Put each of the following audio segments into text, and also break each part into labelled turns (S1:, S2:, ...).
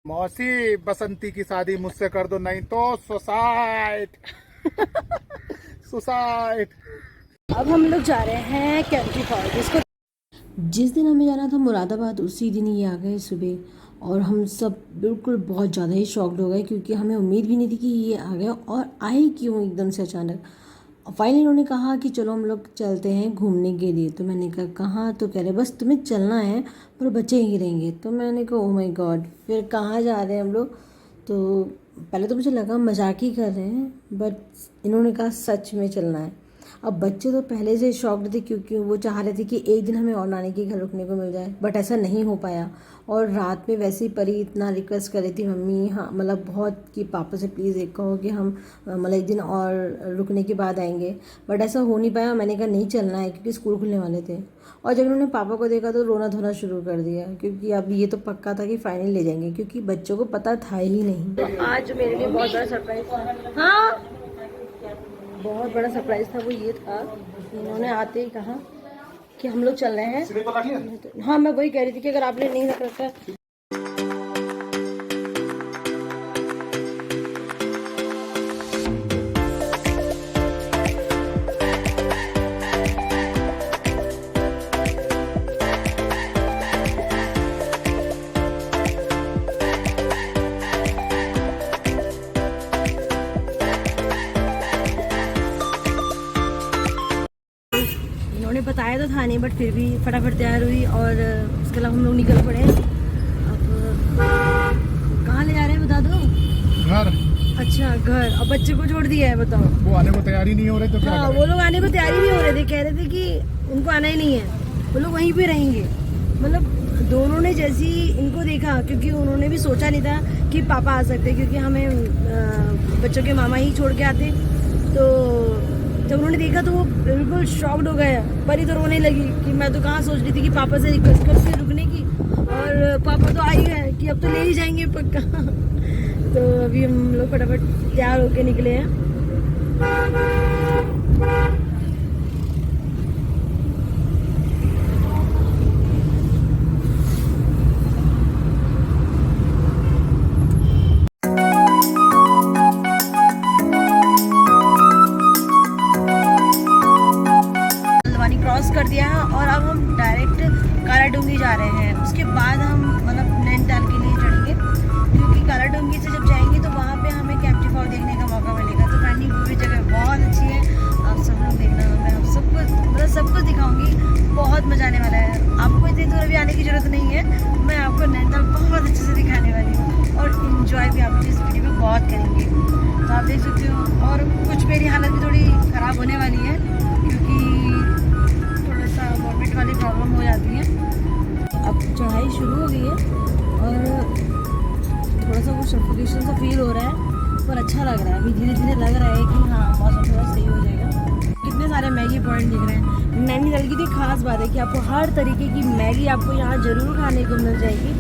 S1: मौसी बसंती की शादी मुझसे कर दो, नहीं तो सुसाइड। सुसाइड।
S2: अब हम लोग जा रहे हैं कैंटी फॉल जिसको जिस दिन हमें जाना था मुरादाबाद उसी दिन ये आ गए सुबह। और हम सब बिल्कुल बहुत ज़्यादा ही शॉक्ड हो गए क्योंकि हमें उम्मीद भी नहीं थी कि ये आ गया और आए क्यों एकदम से अचानक। फाइनली इन्होंने कहा कि चलो हम लोग चलते हैं घूमने के लिए। तो मैंने कहा कहाँ? तो कह रहे बस तुम्हें चलना है पर बच्चे ही रहेंगे। तो मैंने कहा ओह माय गॉड, फिर कहाँ जा रहे हैं हम लोग? तो पहले तो मुझे लगा मजाक ही कर रहे हैं बट इन्होंने कहा सच में चलना है। अब बच्चे तो पहले से शॉक्ड थे क्योंकि वो चाह रहे थे कि एक दिन हमें और नानी के घर रुकने को मिल जाए, बट ऐसा नहीं हो पाया। और रात में वैसे ही परी इतना रिक्वेस्ट कर रही थी मम्मी, हाँ मतलब बहुत, कि पापा से प्लीज़ एक कहो कि हम मतलब एक दिन और रुकने के बाद आएंगे, बट ऐसा हो नहीं पाया। मैंने कहा नहीं चलना है क्योंकि स्कूल खुलने वाले थे। और जब उन्होंने पापा को देखा तो रोना धोना शुरू कर दिया क्योंकि अब ये तो पक्का था कि फाइनल ले जाएंगे क्योंकि बच्चों को पता था ही नहीं। तो आज मेरे लिए बहुत बड़ा सरप्राइज था। हाँ, बहुत बड़ा सरप्राइज था वो ये था, इन्होंने आते ही कहा कि हम लोग चल रहे हैं। हाँ, मैं वही कह रही थी कि अगर आपने नहीं रख रखा है। उन्होंने बताया तो था नहीं बट फिर भी फटाफट तैयार हुई और उसके अलावा हम लोग निकल पड़े। अब कहाँ ले जा रहे हैं बता दो?
S1: घर।
S2: अच्छा घर। अब बच्चे को छोड़ दिया है, बताओ।
S1: वो आने को तैयारी नहीं हो रहे तो क्या
S2: हाँ, वो लोग आने को तैयारी नहीं हो रहे थे, कह रहे थे कि उनको आना ही नहीं है, वो लोग वहीं पे रहेंगे। मतलब दोनों ने जैसे ही इनको देखा, क्योंकि उन्होंने भी सोचा नहीं था कि पापा आ सकते क्योंकि हमें बच्चों के मामा ही छोड़ के आते। तो जब उन्होंने देखा तो वो बिल्कुल शॉक्ड हो गया। परी तो रोने लगी कि मैं तो कहाँ सोच रही थी कि पापा से रिक्वेस्ट करके रुकने की, और पापा तो आ ही गए कि अब तो ले ही जाएंगे पक्का। तो अभी हम लोग फटाफट तैयार होके निकले हैं। क्रॉस कर दिया है और अब हम डायरेक्ट कालाडूंगी जा रहे हैं। उसके बाद हम मतलब नैनीताल के लिए चढ़ेंगे क्योंकि कालाडूंगी से जब जाएंगे तो वहाँ पे हमें कैंटी फॉल देखने का मौका मिलेगा। तो फ्रेंडली वो भी जगह बहुत अच्छी है, आप सब लोग देखना। मैं आप सब कुछ मतलब सब कुछ दिखाऊंगी, बहुत मजा आने वाला है। आपको इतनी दूर अभी आने की जरूरत नहीं है, मैं आपको नैनीताल बहुत अच्छे से दिखाने वाली हूँ और इन्जॉय भी आप इस वीडियो में बहुत करेंगे। तो आप देख सकते हो। और कुछ मेरी हालत भी थोड़ी ख़राब होने वाली है क्योंकि वॉमिट वाली प्रॉब्लम हो जाती है। अब चढ़ाई शुरू हो गई है और थोड़ा सा वो सफोकेशन सा फील हो रहा है पर अच्छा लग रहा है। अभी धीरे धीरे लग रहा है कि हाँ मौसम थोड़ा सही हो जाएगा। कितने सारे मैगी पॉइंट दिख रहे हैं। नैनीताल की तो खास बात है कि आपको हर तरीके की मैगी आपको यहाँ ज़रूर खाने को मिल जाएगी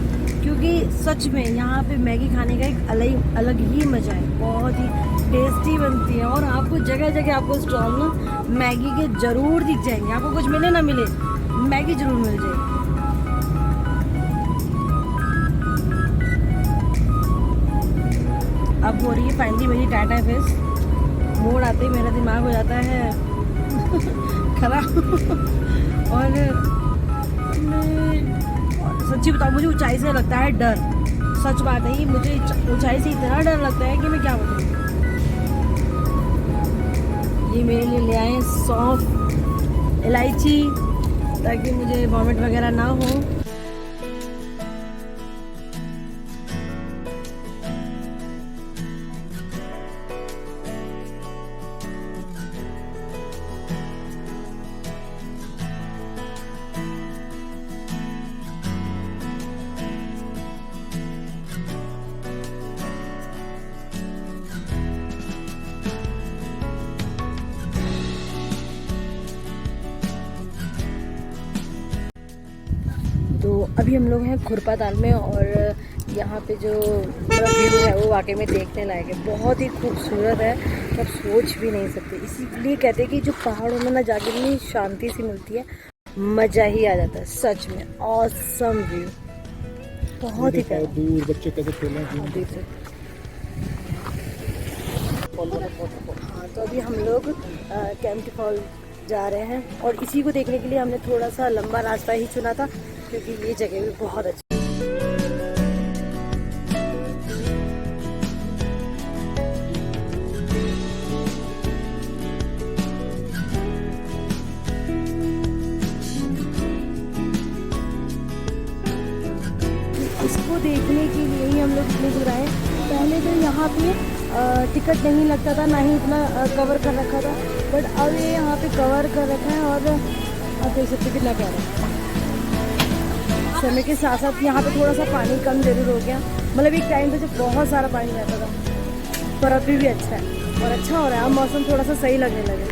S2: क्योंकि सच में यहाँ पे मैगी खाने का एक अलग ही मज़ा है। बहुत ही टेस्टी बनती है और आपको जगह जगह आपको स्टॉल ना मैगी के ज़रूर दिख जाएंगे। आपको कुछ मिले ना मिले, मैगी ज़रूर मिल जाएगी। अब हो रही है फाइनली मेरी टाटा फेस। मोड़ आते ही मेरा दिमाग हो जाता है खराब। और सच्ची बताऊँ मुझे ऊंचाई से लगता है डर। सच बात है, मुझे ऊंचाई से इतना डर लगता है कि मैं क्या बताऊँ। ये मेरे लिए ले आए सौंफ, इलायची, ताकि मुझे वॉमिट वगैरह ना हो। तो अभी हम लोग हैं खुरपा ताल में और यहाँ पे जो व्यू है वो वाकई में देखने लायक है। बहुत ही खूबसूरत है कि आप सोच भी नहीं सकते। इसीलिए कहते हैं कि जो पहाड़ों में ना जाके इतनी शांति सी मिलती है, मज़ा ही आ जाता है। सच में ऑसम व्यू। बहुत ही प्यारा।
S1: दूर बच्चे कैसे खेल रहे हैं।
S2: देख सकते हाँ, तो अभी हम लोग केम्प्टी फॉल जा रहे हैं और इसी को देखने के लिए हमने थोड़ा सा लंबा रास्ता ही चुना था क्योंकि ये जगह भी बहुत अच्छी। इसको देखने के लिए ही हम लोग इतने दूर आए। पहले तो यहाँ पे टिकट नहीं लगता था, ना ही इतना कवर कर रखा था, बट अब ये यहाँ पे कवर कर रखा है और आप देख सकते कितना प्यारा है। समय के साथ साथ यहाँ पे थोड़ा सा पानी कम जरूर हो गया, मतलब एक टाइम पे जब बहुत सारा पानी रहता था, पर अभी भी अच्छा है और अच्छा हो रहा है। अब मौसम थोड़ा सा सही लगने लगे।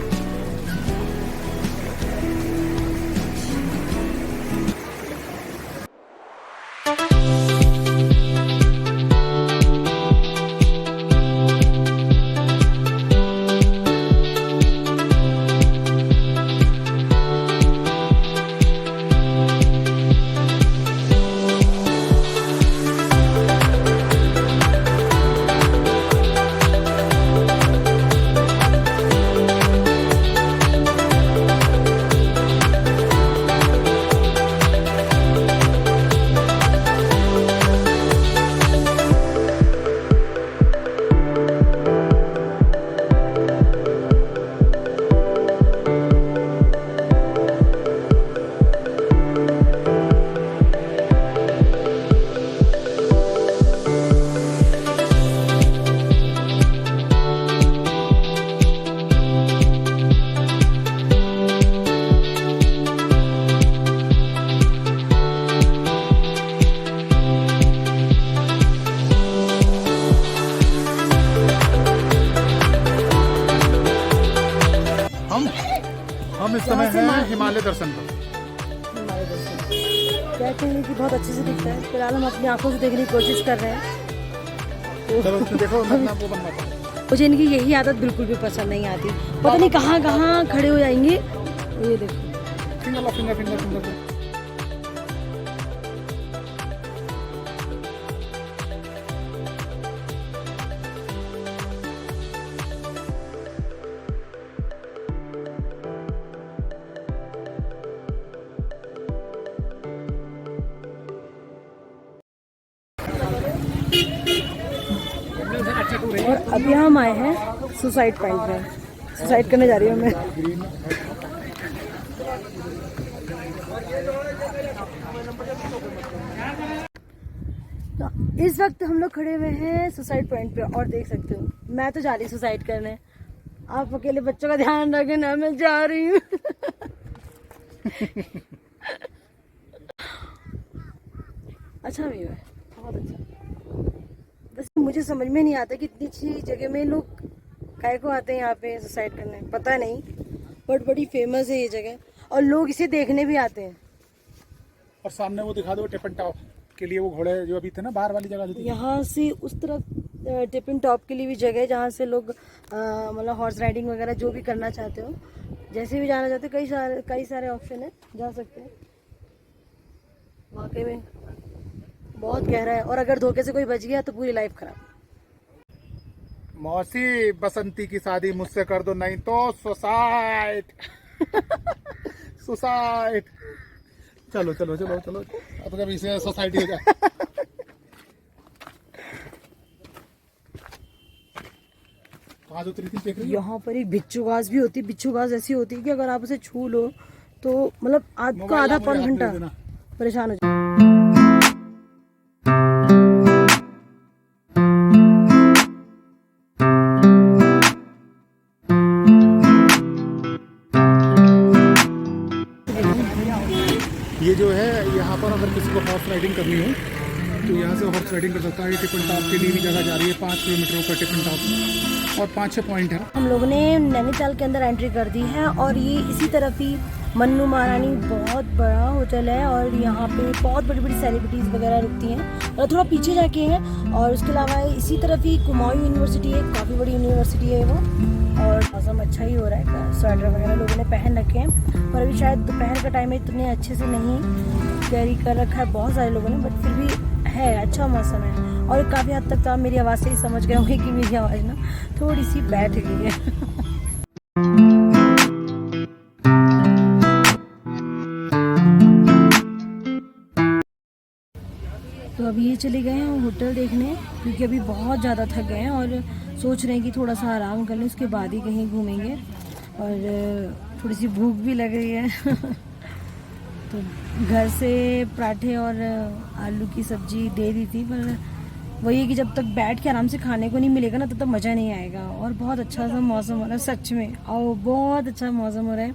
S1: हम इस समय हैं हिमालय दर्शन पर।
S2: कहते हैं कि बहुत अच्छे से दिखता है, फिलहाल हम अपनी आंखों से देखने की कोशिश कर रहे हैं।
S1: चलो देखो मैं वो बनवाता हूं।
S2: मुझे इनकी यही आदत बिल्कुल भी पसंद नहीं आती, पता नहीं कहाँ कहाँ खड़े हो जाएंगे। ये देखो
S1: फिंगर फिंगर फिंगर फिंगर।
S2: और अभी हम आए हैं सुसाइड पॉइंट में, सुसाइड करने जा रही हूँ मैं। तो इस वक्त हम लोग खड़े हुए हैं सुसाइड पॉइंट पे और देख सकते हो मैं तो जा रही सुसाइड करने। आप अकेले बच्चों का ध्यान रखें ना, मैं जा रही हूँ। अच्छा व्यू है, बहुत अच्छा। वैसे मुझे समझ में नहीं आता कि इतनी अच्छी जगह में लोग काहे को आते हैं यहाँ पे सुसाइड करने, पता नहीं, बट बड़ी फेमस है ये जगह और लोग इसे देखने भी आते हैं।
S1: और सामने वो दिखा दो टिफिन टॉप के लिए, वो घोड़े जो अभी थे ना बाहर वाली जगह जो थी।
S2: यहाँ से उस तरफ टिफिन टॉप के लिए भी जगह है जहाँ से लोग मतलब हॉर्स राइडिंग वगैरह जो भी करना चाहते हो, जैसे भी जाना चाहते हो, कई सारे ऑप्शन है, जा सकते हैं। वाकई में बहुत गहरा है और अगर धोखे से कोई बच गया तो पूरी लाइफ खराब।
S1: मौसी बसंती की शादी मुझसे कर दो, नहीं तो सुसाइड। सुसाइड। चलो चलो चलो चलो, अब कभी से सोसाइटी हो जाए। कहाँ जो तरीके देख रही हो?
S2: यहाँ पर एक बिच्छू घास भी होती है। बिच्छू घास ऐसी होती है कि अगर आप उसे छू लो तो मतलब आपका आधा पौन घंटा परेशान हो जाए।
S1: ये जो है यहाँ पर अगर किसी को हॉर्स राइडिंग करनी हो तो यहाँ से हॉर्स राइडिंग कर सकता है। टिफिन टॉप के लिए भी जगह जा रही है, 5 किलोमीटर ऊपर टिफिन टॉप और 5-6 पॉइंट है।
S2: हम लोगों ने नैनीताल के अंदर एंट्री कर दी है और ये इसी तरफ ही मन्नू महारानी बहुत बड़ा होटल है और यहाँ पे बहुत बड़ी बड़ी सेलिब्रिटीज़ वगैरह रुकती हैं और थोड़ा पीछे जाके है। और उसके अलावा इसी तरफ ही कुमाऊं यूनिवर्सिटी है, काफ़ी बड़ी यूनिवर्सिटी है वो। और मौसम अच्छा ही हो रहा है, स्वेटर वगैरह लोगों ने पहन रखे हैं, पर अभी शायद दोपहर का टाइम है, इतने अच्छे से नहीं कैरी कर रखा है बहुत सारे लोगों ने, बट फिर भी है अच्छा मौसम है। और काफ़ी हद तक तो आप मेरी आवाज़ से ही समझ गए होंगे कि मेरी आवाज़ ना थोड़ी सी बैठ गई है। तो अभी ये चले गए हैं होटल देखने, क्योंकि अभी बहुत ज़्यादा थक गए हैं और सोच रहे हैं कि थोड़ा सा आराम कर लें, उसके बाद ही कहीं घूमेंगे। और थोड़ी सी भूख भी लग रही है। तो घर से पराठे और आलू की सब्जी दे दी थी, पर वही है कि जब तक बैठ के आराम से खाने को नहीं मिलेगा ना तब तक मज़ा नहीं आएगा। और बहुत अच्छा सा मौसम हो रहा है सच में, और बहुत अच्छा मौसम हो रहा है।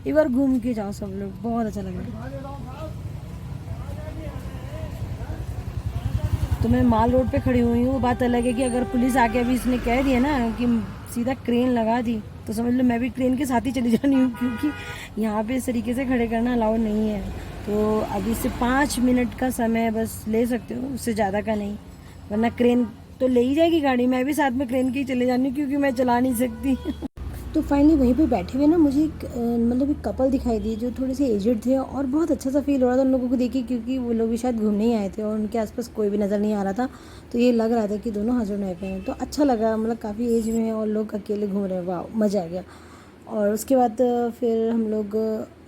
S2: एक बार घूम के जाओ सब लोग, बहुत अच्छा लग रहा है। तो मैं माल रोड पे खड़ी हुई हूँ। वो बात अलग है कि अगर पुलिस आके अभी इसने कह दिया ना कि सीधा क्रेन लगा दी, तो समझ लो मैं भी ट्रेन के साथ ही चली जानी हूँ, क्योंकि यहाँ पे इस तरीके से खड़े करना अलाउड नहीं है। तो अभी से 5 मिनट का समय बस ले सकते हो, उससे ज़्यादा का नहीं, वरना क्रेन तो ले ही जाएगी गाड़ी। मैं भी साथ में क्रेन की ही चले जानी हूँ, क्योंकि मैं चला नहीं सकती। तो फाइनली वहीं पे बैठे हुए ना मुझे एक मतलब एक कपल दिखाई दिए जो थोड़े से एजड थे, और बहुत अच्छा सा फील हो रहा था उन लोगों को देख के, क्योंकि वो लोग भी शायद घूमने ही आए थे और उनके आसपास कोई भी नज़र नहीं आ रहा था। तो ये लग रहा था कि दोनों हस्बैंड वाइफ हैं। तो अच्छा लगा, मतलब काफ़ी एज में है और लोग अकेले घूम रहे हैं, वाह मज़ा आ गया। और उसके बाद फिर हम लोग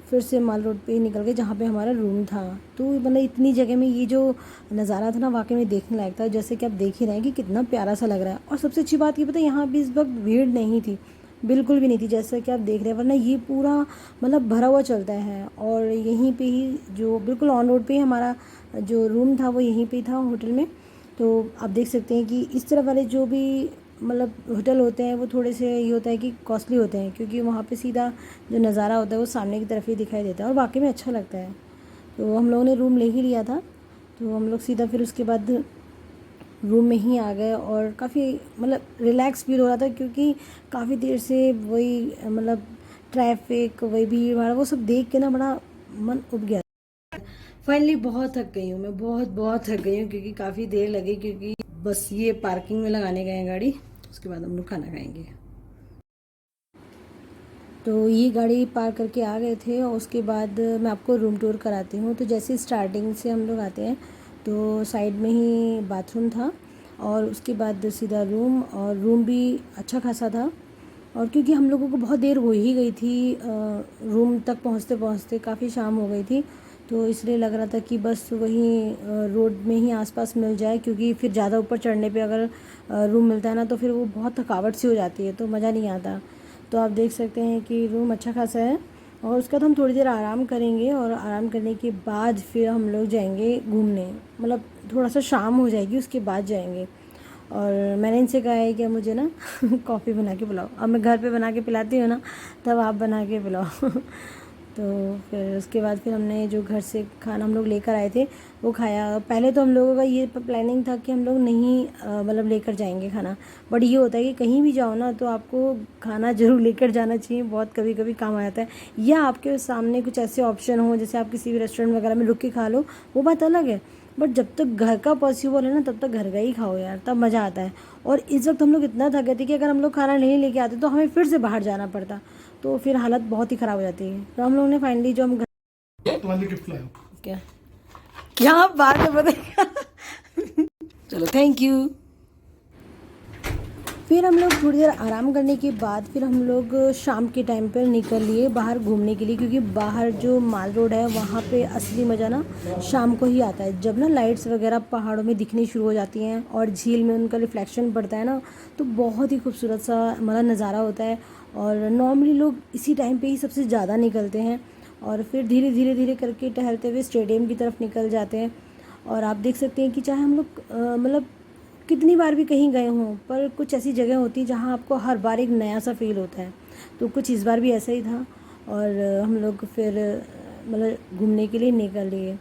S2: फिर से माल रोड पे ही निकल गए जहाँ पे हमारा रूम था। तो मतलब इतनी जगह में ये जो नज़ारा था ना वाकई में देखने लायक था। जैसे कि आप देख ही रहे हैं कि कितना प्यारा सा लग रहा है। और सबसे अच्छी बात ये पता है, यहाँ भी इस वक्त भीड़ नहीं थी, बिल्कुल भी नहीं थी, जैसा कि आप देख रहे हैं। वरना ये पूरा मतलब भरा हुआ चलता है। और यहीं पे ही जो बिल्कुल ऑन रोड पे ही हमारा जो रूम था वो यहीं पे ही था होटल में। तो आप देख सकते हैं कि इस तरह वाले जो भी मतलब होटल होते हैं वो थोड़े से ये होता है कि कॉस्टली होते हैं, क्योंकि वहाँ पे सीधा जो नज़ारा होता है वो सामने की तरफ ही दिखाई देता है और वाकई में अच्छा लगता है। तो हम लोगों ने रूम ले ही लिया था, तो हम लोग सीधा फिर उसके बाद रूम में ही आ गए। और काफ़ी मतलब रिलैक्स फील हो रहा था, क्योंकि काफ़ी देर से वही मतलब ट्रैफिक, वही भीड़ भाड़, वो सब देख के ना बड़ा मन उब गया। फाइनली बहुत थक गई हूँ मैं, बहुत बहुत थक गई हूँ, क्योंकि काफ़ी देर लगी, क्योंकि बस ये पार्किंग में लगाने गए हैं गाड़ी, उसके बाद हम लोग खाना खाएंगे। तो ये गाड़ी पार्क करके आ गए थे, और उसके बाद मैं आपको रूम टूर कराती हूँ। तो जैसे स्टार्टिंग से हम लोग आते हैं तो साइड में ही बाथरूम था, और उसके बाद सीधा रूम, और रूम भी अच्छा खासा था। और क्योंकि हम लोगों को बहुत देर हो ही गई थी रूम तक पहुँचते पहुँचते, काफ़ी शाम हो गई थी, तो इसलिए लग रहा था कि बस वहीं रोड में ही आसपास मिल जाए, क्योंकि फिर ज़्यादा ऊपर चढ़ने पे अगर रूम मिलता है ना तो फिर वो बहुत थकावट सी हो जाती है, तो मज़ा नहीं आता। तो आप देख सकते हैं कि रूम अच्छा खासा है। और उसके बाद हम थोड़ी देर आराम करेंगे, और आराम करने के बाद फिर हम लोग जाएंगे घूमने, मतलब थोड़ा सा शाम हो जाएगी उसके बाद जाएंगे। और मैंने इनसे कहा है कि मुझे ना कॉफ़ी बना के पिलाओ। अब मैं घर पे बना के पिलाती हूँ ना, तब आप बना के पिलाओ। तो फिर उसके बाद फिर हमने जो घर से खाना हम लोग लेकर आए थे वो खाया। पहले तो हम लोगों का ये प्लानिंग था कि हम लोग नहीं मतलब लेकर जाएंगे खाना, बट ये होता है कि कहीं भी जाओ ना तो आपको खाना ज़रूर लेकर जाना चाहिए, बहुत कभी कभी काम आ जाता है। या आपके सामने कुछ ऐसे ऑप्शन हो, जैसे आप किसी भी रेस्टोरेंट वगैरह में रुक के खा लो, वो बात अलग है, बट जब तक घर का पॉसिबल है ना तब तक घर का ही खाओ यार, तब मज़ा आता है। और इस वक्त हम लोग इतना थक गए थे कि अगर हम लोग खाना नहीं लेके आते तो हमें फिर से बाहर जाना पड़ता, तो फिर हालत बहुत ही ख़राब हो जाती है। तो हम लोगों ने फाइनली जो हम
S1: तुम्हारे लिए गिफ्ट लाया हूँ।
S2: क्या क्या बात है बताइए। चलो थैंक यू। फिर हम लोग थोड़ी देर आराम करने के बाद फिर हम लोग शाम के टाइम पर निकल लिए बाहर घूमने के लिए, क्योंकि बाहर जो माल रोड है वहाँ पे असली मज़ा ना शाम को ही आता है, जब ना लाइट्स वगैरह पहाड़ों में दिखनी शुरू हो जाती हैं और झील में उनका रिफ्लेक्शन पड़ता है ना, तो बहुत ही खूबसूरत सा मतलब नज़ारा होता है। और नॉर्मली लोग इसी टाइम पे ही सबसे ज़्यादा निकलते हैं, और फिर धीरे धीरे धीरे करके टहलते हुए स्टेडियम की तरफ निकल जाते हैं। और आप देख सकते हैं कि चाहे हम लोग मतलब कितनी बार भी कहीं गए हों, पर कुछ ऐसी जगह होती है जहाँ आपको हर बार एक नया सा फील होता है। तो कुछ इस बार भी ऐसा ही था, और हम लोग फिर मतलब घूमने के लिए निकल लिए।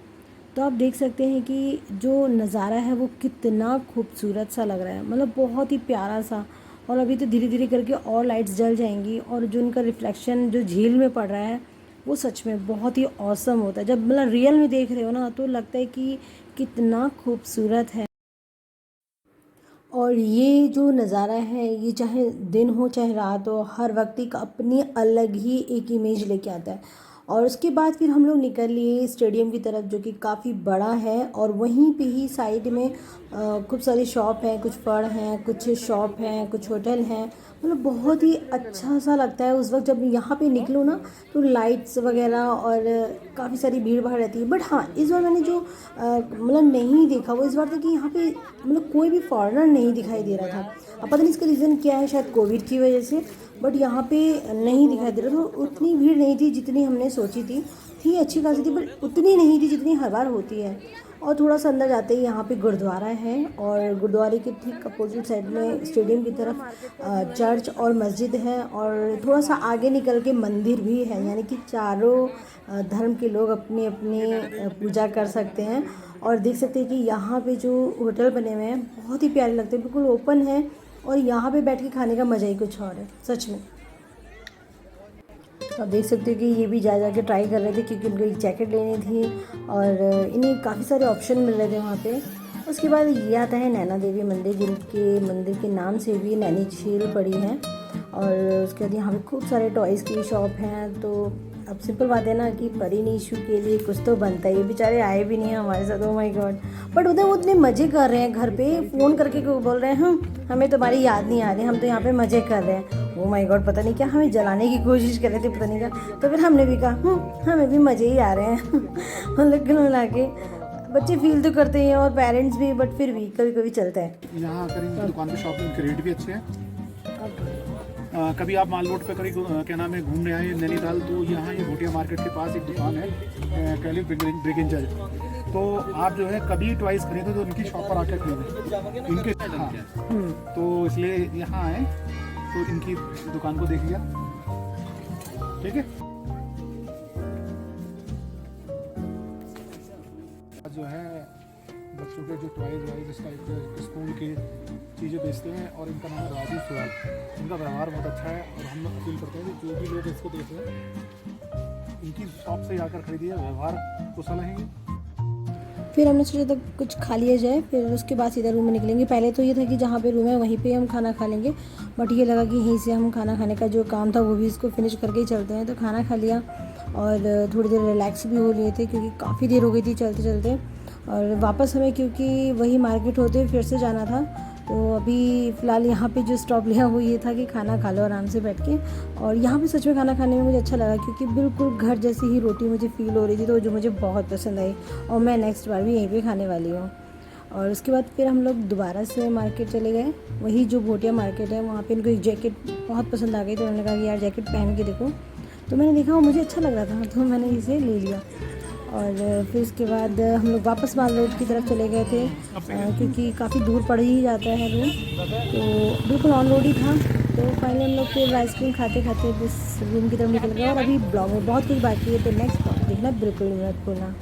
S2: तो आप देख सकते हैं कि जो नज़ारा है वो कितना खूबसूरत सा लग रहा है, मतलब बहुत ही प्यारा सा। और अभी तो धीरे धीरे करके और लाइट्स जल जाएंगी, और जो उनका रिफ्लेक्शन जो झील में पड़ रहा है वो सच में बहुत ही औसम होता है। जब मतलब रियल में देख रहे हो ना तो लगता है कि कितना खूबसूरत है। और ये जो नज़ारा है ये चाहे दिन हो चाहे रात हो, हर वक्त एक अपनी अलग ही एक इमेज लेके आता है। और उसके बाद फिर हम लोग निकल लिए स्टेडियम की तरफ, जो कि काफ़ी बड़ा है। और वहीं पे ही साइड में खूब सारी शॉप हैं, कुछ फड़ हैं, कुछ शॉप हैं, कुछ होटल हैं। मतलब बहुत ही अच्छा सा लगता है उस वक्त जब यहाँ पे निकलो ना, तो लाइट्स वगैरह और काफ़ी सारी भीड़ भाड़ रहती है। बट हाँ, इस बार मैंने जो मतलब नहीं देखा वो इस बार था कि यहाँ पे मतलब कोई भी फॉरेनर नहीं दिखाई दे रहा था। अब पता नहीं इसका रीज़न क्या है, शायद कोविड की वजह से, बट यहाँ पे नहीं दिखाई दे रहा था। तो उतनी भीड़ नहीं थी जितनी हमने सोची थी अच्छी खासी थी, बट उतनी नहीं थी जितनी हर बार होती है। और थोड़ा सा अंदर जाते ही यहाँ पे गुरुद्वारा है, और गुरुद्वारे के ठीक अपोजिट साइड में स्टेडियम की तरफ चर्च और मस्जिद है, और थोड़ा सा आगे निकल के मंदिर भी है, यानी कि चारों धर्म के लोग अपनी अपनी पूजा कर सकते हैं। और देख सकते हैं कि यहाँ पे जो होटल बने हुए हैं बहुत ही प्यारे लगते हैं, बिल्कुल ओपन है, और यहाँ पे बैठ के खाने का मज़ा ही कुछ और है सच में। आप देख सकते हो कि ये भी जा के ट्राई कर रहे थे, क्योंकि उनको एक जैकेट लेनी थी और इन्हें काफ़ी सारे ऑप्शन मिल रहे थे वहाँ पे। उसके बाद ये आता है नैना देवी मंदिर, जिनके मंदिर के नाम से भी नैनी झील पड़ी है। और उसके बाद यहाँ पे खूब सारे टॉयज़ की शॉप हैं। तो अब सिंपल बात है ना कि परी नीशू के लिए कुछ तो बनता है। ये बेचारे आए भी नहीं हैं हमारे साथ, ओह माय गॉड। बट उधर वो इतने मज़े कर रहे हैं, घर पे फ़ोन करके बोल रहे हैं हमें तुम्हारी याद नहीं आ रही, हम तो यहाँ पे मज़े कर रहे हैं। ओह माय गॉड, पता नहीं क्या हमें जलाने की कोशिश कर रहे थे, पता नहीं क्या। तो फिर हमने भी कहा हमें भी मज़े ही आ रहे हैं मतलब कुल मिला के बच्चे फील तो करते हैं और पेरेंट्स भी, बट फिर भी कभी कभी चलता है।
S1: यहाँ आकर इनकी दुकान पे शॉपिंग के रेट भी अच्छे हैं। कभी आप माल रोड पे कभी क्या नाम है घूमने आए नैनीताल, तो यहाँ ये भोटिया मार्केट के पास एक दुकान है कैलिफ ब्रिगेंजर। तो आप जो है कभी ट्वाइस खरीदो तो इनकी शॉप पर आकर खरीदें इनके। हाँ, तो इसलिए यहाँ आए तो इनकी दुकान को देख लिया, ठीक है। जो है बच्चों के जो टॉयज वाइज इस टाइप के स्कूल की चीज़ें बेचते हैं, और इनका नाम है राजू सुराल। इनका व्यवहार बहुत अच्छा है, और हम लोग फील करते हैं कि जो भी लोग इसको देख रहे हैं इनकी शॉप से आकर खरीदिए, व्यवहार कुशल रहेंगे।
S2: फिर हमने सोचा था कुछ खा लिया जाए, फिर उसके बाद सीधा रूम में निकलेंगे। पहले तो ये था कि जहाँ पे रूम है वहीं पे हम खाना खा लेंगे, बट ये लगा कि यहीं से हम खाना खाने का जो काम था वो भी इसको फिनिश करके ही चलते हैं। तो खाना खा लिया और थोड़ी देर रिलैक्स भी हो लिए थे, क्योंकि काफ़ी देर हो गई थी चलते चलते। और वापस हमें क्योंकि वही मार्केट होते फिर से जाना था, तो अभी फ़िलहाल यहाँ पे जो स्टॉप लिया वो ये था कि खाना खा लो आराम से बैठ के। और यहाँ पे सच में खाना खाने में मुझे अच्छा लगा, क्योंकि बिल्कुल घर जैसी ही रोटी मुझे फ़ील हो रही थी, तो जो मुझे बहुत पसंद आई, और मैं नेक्स्ट बार भी यहीं पे खाने वाली हूँ। और उसके बाद फिर हम लोग दोबारा से मार्केट चले गए, वही जो भोटिया मार्केट है वहाँ पे। इनको एक जैकेट बहुत पसंद आ गई, तो उन्होंने कहा कि यार जैकेट पहन के देखो। तो मैंने देखा वो मुझे अच्छा लग रहा था, तो मैंने इसे ले लिया। और फिर उसके बाद हम लोग वापस माल रोड की तरफ चले गए थे, क्योंकि काफ़ी दूर पड़ ही जाता है रूम, तो बिल्कुल ऑन रोड ही था। तो फाइनली हम लोग फिर आइसक्रीम खाते खाते इस रूम की तरफ निकल गए। और अभी ब्लॉग में बहुत कुछ बाकी है, तो नेक्स्ट ब्लॉग देखना बिल्कुल मत भूलना।